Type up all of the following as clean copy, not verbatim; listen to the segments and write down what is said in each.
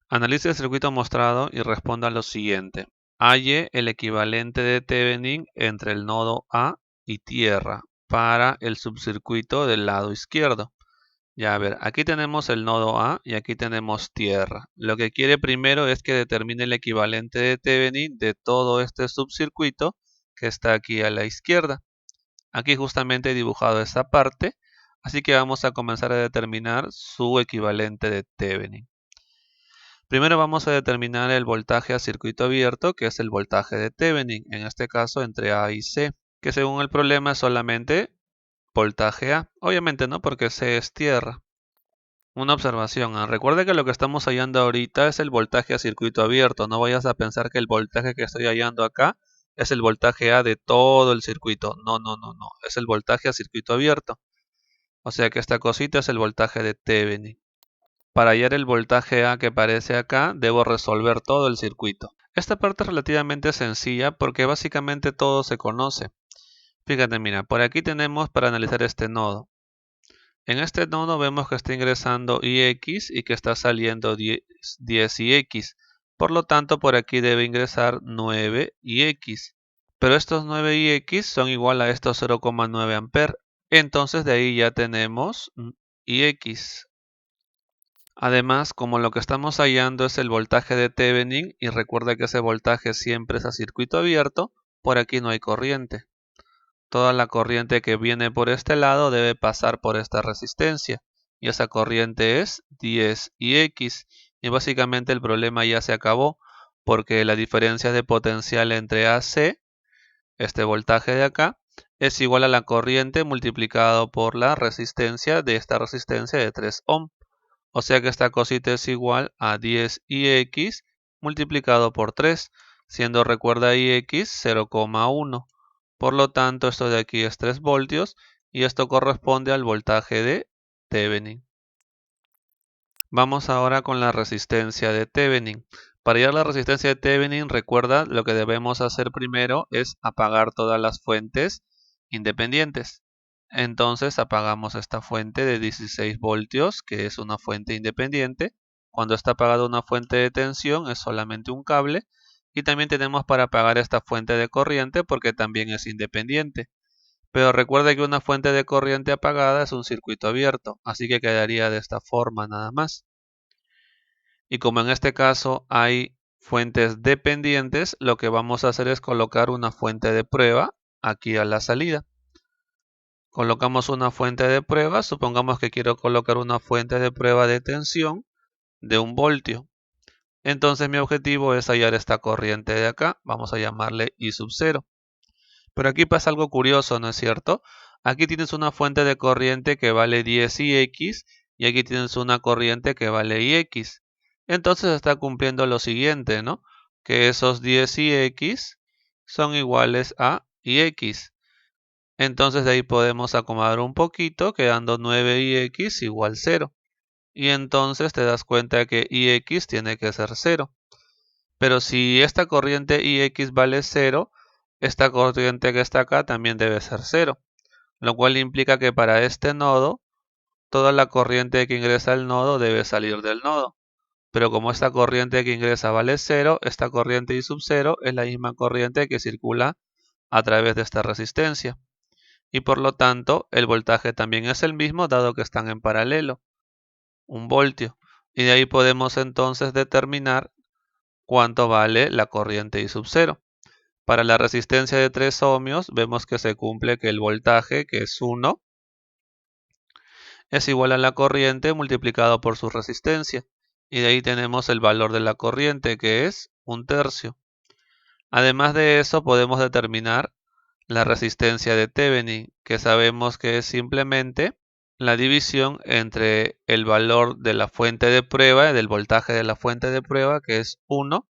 Analice el circuito mostrado y responda a lo siguiente. Halle el equivalente de Thevenin entre el nodo A y tierra para el subcircuito del lado izquierdo. Ya, a ver, aquí tenemos el nodo A y aquí tenemos tierra. Lo que quiere primero es que determine el equivalente de Thevenin de todo este subcircuito que está aquí a la izquierda. Aquí justamente he dibujado esta parte, así que vamos a comenzar a determinar su equivalente de Thevenin. Primero vamos a determinar el voltaje a circuito abierto, que es el voltaje de Thevenin, en este caso entre A y C, que según el problema es solamente voltaje A. Obviamente no, porque C es tierra. Una observación, recuerda que lo que estamos hallando ahorita es el voltaje a circuito abierto. No vayas a pensar que el voltaje que estoy hallando acá es el voltaje A de todo el circuito. No, no, no, no. Es el voltaje a circuito abierto. O sea que esta cosita es el voltaje de Thevenin. Para hallar el voltaje A que aparece acá, debo resolver todo el circuito. Esta parte es relativamente sencilla porque básicamente todo se conoce. Fíjate, mira, por aquí tenemos para analizar este nodo. En este nodo vemos que está ingresando IX y que está saliendo 10IX. Por lo tanto, por aquí debe ingresar 9IX. Pero estos 9IX son igual a estos 0,9 A. Entonces de ahí ya tenemos IX. Además, como lo que estamos hallando es el voltaje de Thevenin, y recuerda que ese voltaje siempre es a circuito abierto, por aquí no hay corriente. Toda la corriente que viene por este lado debe pasar por esta resistencia, y esa corriente es 10IX, y básicamente el problema ya se acabó, porque la diferencia de potencial entre AC, este voltaje de acá, es igual a la corriente multiplicado por la resistencia de esta resistencia de 3 ohm. O sea que esta cosita es igual a 10IX multiplicado por 3, siendo, recuerda, IX 0,1. Por lo tanto, esto de aquí es 3 voltios y esto corresponde al voltaje de Thevenin. Vamos ahora con la resistencia de Thevenin. Para hallar la resistencia de Thevenin, recuerda, lo que debemos hacer primero es apagar todas las fuentes independientes. Entonces apagamos esta fuente de 16 voltios, que es una fuente independiente. Cuando está apagada una fuente de tensión es solamente un cable. Y también tenemos para apagar esta fuente de corriente porque también es independiente. Pero recuerda que una fuente de corriente apagada es un circuito abierto, así que quedaría de esta forma nada más. Y como en este caso hay fuentes dependientes, lo que vamos a hacer es colocar una fuente de prueba aquí a la salida. Colocamos una fuente de prueba, supongamos que quiero colocar una fuente de prueba de tensión de 1 voltio. Entonces mi objetivo es hallar esta corriente de acá, vamos a llamarle I sub 0. Pero aquí pasa algo curioso, ¿no es cierto? Aquí tienes una fuente de corriente que vale 10IX y aquí tienes una corriente que vale IX. Entonces está cumpliendo lo siguiente, ¿no? Que esos 10IX son iguales a IX. Entonces de ahí podemos acomodar un poquito, quedando 9IX igual 0. Y entonces te das cuenta que IX tiene que ser 0. Pero si esta corriente IX vale 0, esta corriente que está acá también debe ser 0. Lo cual implica que para este nodo, toda la corriente que ingresa al nodo debe salir del nodo. Pero como esta corriente que ingresa vale 0, esta corriente I sub 0 es la misma corriente que circula a través de esta resistencia. Y por lo tanto el voltaje también es el mismo dado que están en paralelo, 1 voltio. Y de ahí podemos entonces determinar cuánto vale la corriente I sub 0. Para la resistencia de 3 ohmios vemos que se cumple que el voltaje, que es 1, es igual a la corriente multiplicado por su resistencia. Y de ahí tenemos el valor de la corriente, que es 1/3. Además de eso podemos determinar la resistencia de Thevenin, que sabemos que es simplemente la división entre el valor de la fuente de prueba, del voltaje de la fuente de prueba, que es 1,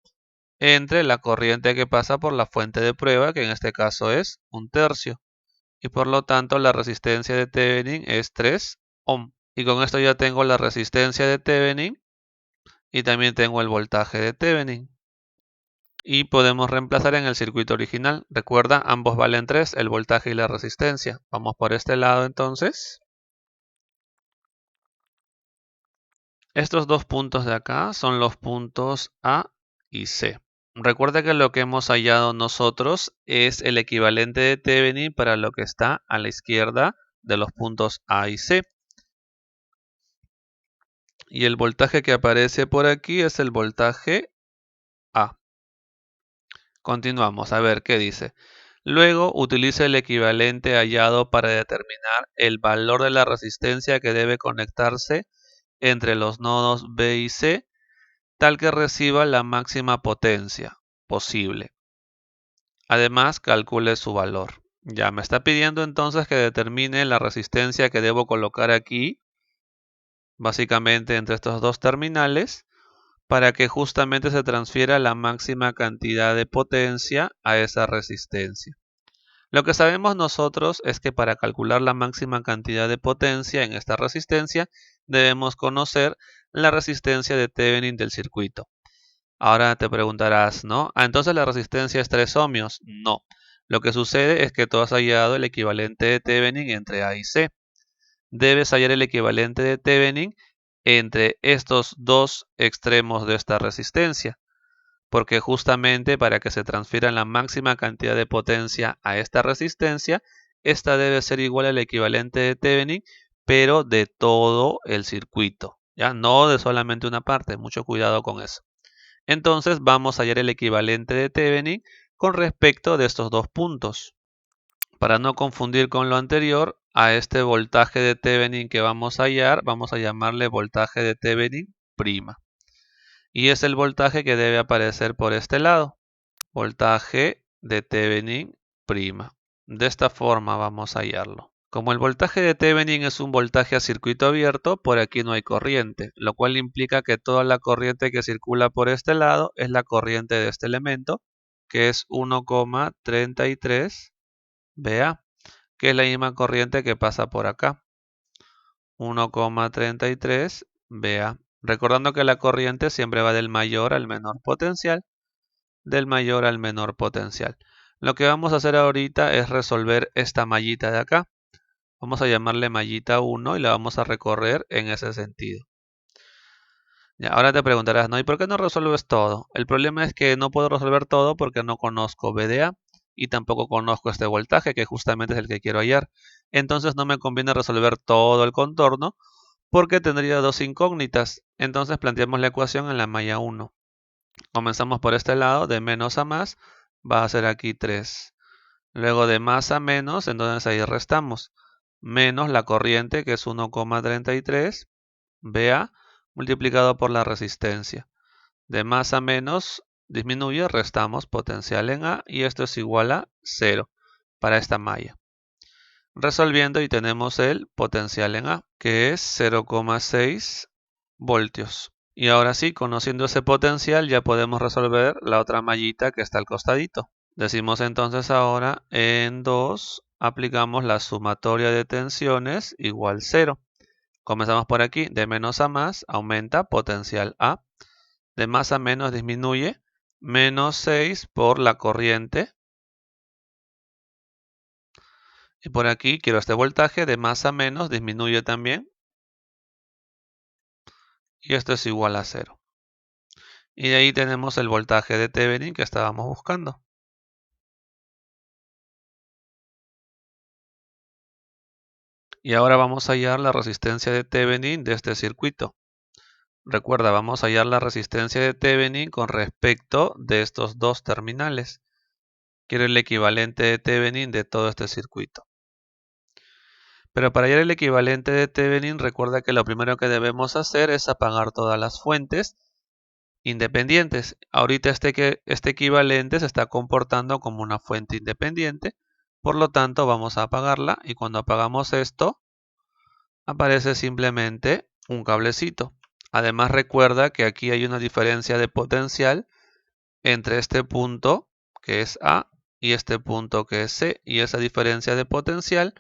entre la corriente que pasa por la fuente de prueba, que en este caso es 1/3. Y por lo tanto la resistencia de Thevenin es 3 ohm. Y con esto ya tengo la resistencia de Thevenin y también tengo el voltaje de Thevenin. Y podemos reemplazar en el circuito original. Recuerda, ambos valen 3, el voltaje y la resistencia. Vamos por este lado entonces. Estos dos puntos de acá son los puntos A y C. Recuerda que lo que hemos hallado nosotros es el equivalente de Thevenin para lo que está a la izquierda de los puntos A y C. Y el voltaje que aparece por aquí es el voltaje A. Continuamos, a ver qué dice. Luego utiliza el equivalente hallado para determinar el valor de la resistencia que debe conectarse entre los nodos B y C, tal que reciba la máxima potencia posible. Además, calcule su valor. Ya me está pidiendo entonces que determine la resistencia que debo colocar aquí, básicamente entre estos dos terminales, para que justamente se transfiera la máxima cantidad de potencia a esa resistencia. Lo que sabemos nosotros es que para calcular la máxima cantidad de potencia en esta resistencia, debemos conocer la resistencia de Thevenin del circuito. Ahora te preguntarás, ¿no? Entonces la resistencia es 3 ohmios. No. Lo que sucede es que tú has hallado el equivalente de Thevenin entre A y C. Debes hallar el equivalente de Thevenin entre estos dos extremos de esta resistencia, porque justamente para que se transfiera la máxima cantidad de potencia a esta resistencia, esta debe ser igual al equivalente de Thevenin, pero de todo el circuito, ¿ya? No de solamente una parte, mucho cuidado con eso. Entonces vamos a hallar el equivalente de Thevenin con respecto de estos dos puntos. Para no confundir con lo anterior, a este voltaje de Thevenin que vamos a hallar, vamos a llamarle voltaje de Thevenin prima. Y es el voltaje que debe aparecer por este lado. Voltaje de Thevenin prima. De esta forma vamos a hallarlo. Como el voltaje de Thevenin es un voltaje a circuito abierto, por aquí no hay corriente, lo cual implica que toda la corriente que circula por este lado es la corriente de este elemento, que es 1,33 VA, que es la misma corriente que pasa por acá. 1,33 VA. Recordando que la corriente siempre va del mayor al menor potencial, del mayor al menor potencial. Lo que vamos a hacer ahorita es resolver esta mallita de acá. Vamos a llamarle mallita 1 y la vamos a recorrer en ese sentido. Ya, ahora te preguntarás, ¿no? ¿Y por qué no resuelves todo? El problema es que no puedo resolver todo porque no conozco VDA y tampoco conozco este voltaje, que justamente es el que quiero hallar. Entonces no me conviene resolver todo el contorno porque tendría dos incógnitas. Entonces planteamos la ecuación en la malla 1. Comenzamos por este lado, de menos a más, va a ser aquí 3. Luego de más a menos, entonces ahí restamos. Menos la corriente, que es 1,33 VA, multiplicado por la resistencia. De más a menos disminuye, restamos potencial en A y esto es igual a 0 para esta malla. Resolviendo y tenemos el potencial en A, que es 0,6 voltios. Y ahora sí, conociendo ese potencial ya podemos resolver la otra mallita que está al costadito. Decimos entonces ahora en 2 aplicamos la sumatoria de tensiones igual 0. Comenzamos por aquí, de menos a más aumenta potencial A, de más a menos disminuye, menos 6 por la corriente. Y por aquí quiero este voltaje, de más a menos disminuye también. Y esto es igual a 0. Y de ahí tenemos el voltaje de Thevenin que estábamos buscando. Y ahora vamos a hallar la resistencia de Thevenin de este circuito. Recuerda, vamos a hallar la resistencia de Thevenin con respecto de estos dos terminales. Quiero el equivalente de Thevenin de todo este circuito. Pero para hallar el equivalente de Thevenin, recuerda que lo primero que debemos hacer es apagar todas las fuentes independientes. Ahorita este equivalente se está comportando como una fuente independiente, por lo tanto vamos a apagarla y cuando apagamos esto, aparece simplemente un cablecito. Además recuerda que aquí hay una diferencia de potencial entre este punto que es A y este punto que es C, y esa diferencia de potencial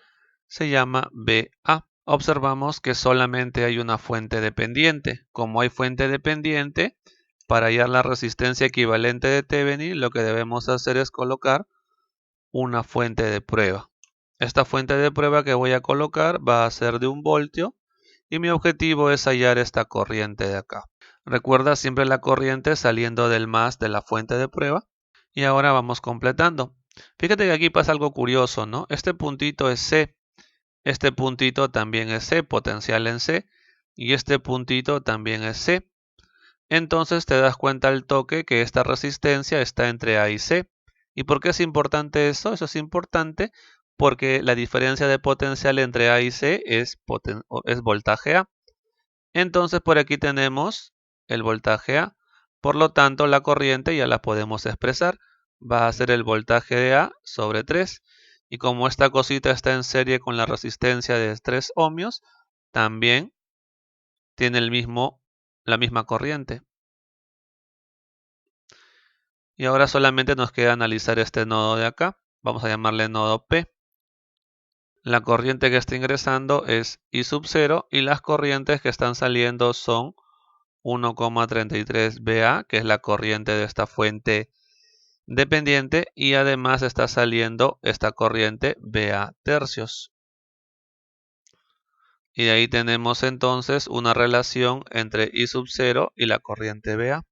se llama VA. Observamos que solamente hay una fuente dependiente. Como hay fuente dependiente, para hallar la resistencia equivalente de Thevenin, lo que debemos hacer es colocar una fuente de prueba. Esta fuente de prueba que voy a colocar va a ser de 1 voltio y mi objetivo es hallar esta corriente de acá. Recuerda siempre la corriente saliendo del más de la fuente de prueba. Y ahora vamos completando. Fíjate que aquí pasa algo curioso, ¿no? Este puntito es C, este puntito también es C, potencial en C, y este puntito también es C. Entonces te das cuenta al toque que esta resistencia está entre A y C. ¿Y por qué es importante eso? Eso es importante porque la diferencia de potencial entre A y C es voltaje A. Entonces por aquí tenemos el voltaje A. Por lo tanto, la corriente ya la podemos expresar. Va a ser el voltaje de A sobre 3. Y como esta cosita está en serie con la resistencia de 3 ohmios, también tiene la misma corriente. Y ahora solamente nos queda analizar este nodo de acá. Vamos a llamarle nodo P. La corriente que está ingresando es I sub 0 y las corrientes que están saliendo son 1,33 VA, que es la corriente de esta fuente dependiente, y además está saliendo esta corriente VA tercios. Y de ahí tenemos entonces una relación entre I sub 0 y la corriente VA.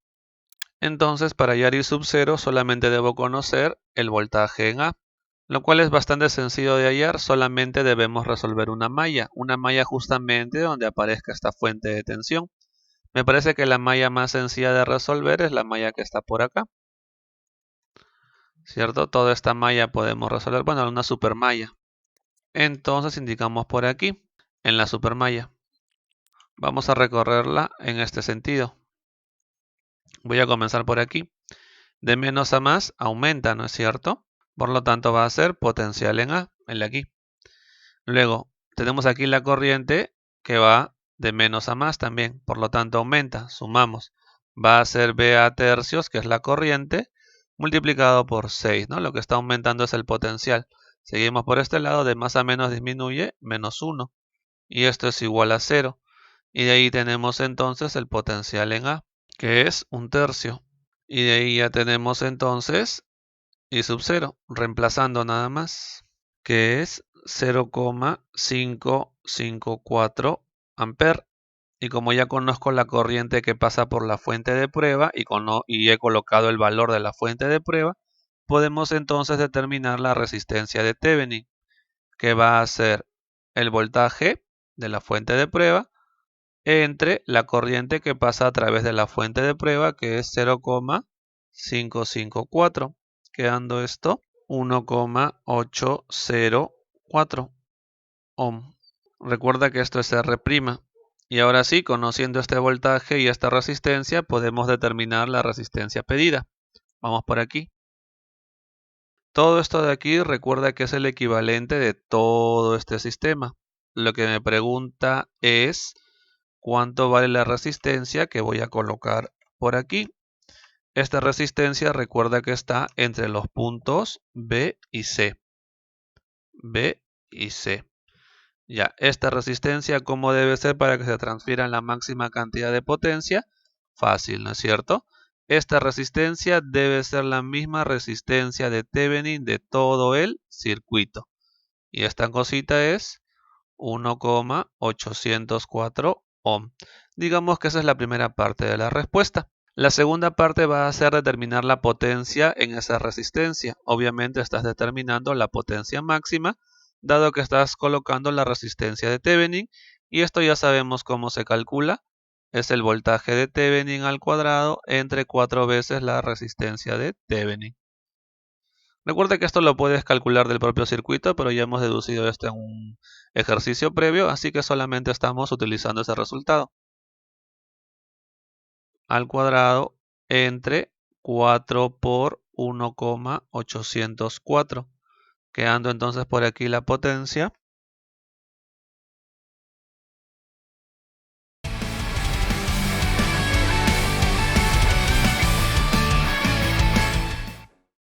Entonces, para hallar I sub 0 solamente debo conocer el voltaje en A, lo cual es bastante sencillo de hallar, solamente debemos resolver una malla justamente donde aparezca esta fuente de tensión. Me parece que la malla más sencilla de resolver es la malla que está por acá, ¿cierto? Toda esta malla podemos resolver, bueno, una supermalla. Entonces indicamos por aquí, en la supermalla. Vamos a recorrerla en este sentido. Voy a comenzar por aquí. De menos a más aumenta, ¿no es cierto? Por lo tanto va a ser potencial en A, el de aquí. Luego tenemos aquí la corriente que va de menos a más también, por lo tanto aumenta, sumamos. Va a ser VA tercios, que es la corriente, multiplicado por 6, ¿no? Lo que está aumentando es el potencial. Seguimos por este lado, de más a menos disminuye, menos 1. Y esto es igual a 0. Y de ahí tenemos entonces el potencial en A, que es 1/3. Y de ahí ya tenemos entonces I sub 0, reemplazando nada más, que es 0,554 amperes. Y como ya conozco la corriente que pasa por la fuente de prueba y he colocado el valor de la fuente de prueba, podemos entonces determinar la resistencia de Thevenin, que va a ser el voltaje de la fuente de prueba entre la corriente que pasa a través de la fuente de prueba, que es 0,554, quedando esto 1,804 ohm. Recuerda que esto es R'. Y ahora sí, conociendo este voltaje y esta resistencia, podemos determinar la resistencia pedida. Vamos por aquí. Todo esto de aquí recuerda que es el equivalente de todo este sistema. Lo que me pregunta es cuánto vale la resistencia que voy a colocar por aquí. Esta resistencia recuerda que está entre los puntos B y C. B y C. Ya, esta resistencia, ¿cómo debe ser para que se transfiera la máxima cantidad de potencia? Fácil, ¿no es cierto? Esta resistencia debe ser la misma resistencia de Thevenin de todo el circuito. Y esta cosita es 1,804 ohm. Digamos que esa es la primera parte de la respuesta. La segunda parte va a ser determinar la potencia en esa resistencia. Obviamente estás determinando la potencia máxima, dado que estás colocando la resistencia de Thevenin, y esto ya sabemos cómo se calcula. Es el voltaje de Thevenin al cuadrado entre 4 veces la resistencia de Thevenin. Recuerda que esto lo puedes calcular del propio circuito, pero ya hemos deducido esto en un ejercicio previo, así que solamente estamos utilizando ese resultado. Al cuadrado entre 4 por 1,804, quedando entonces por aquí la potencia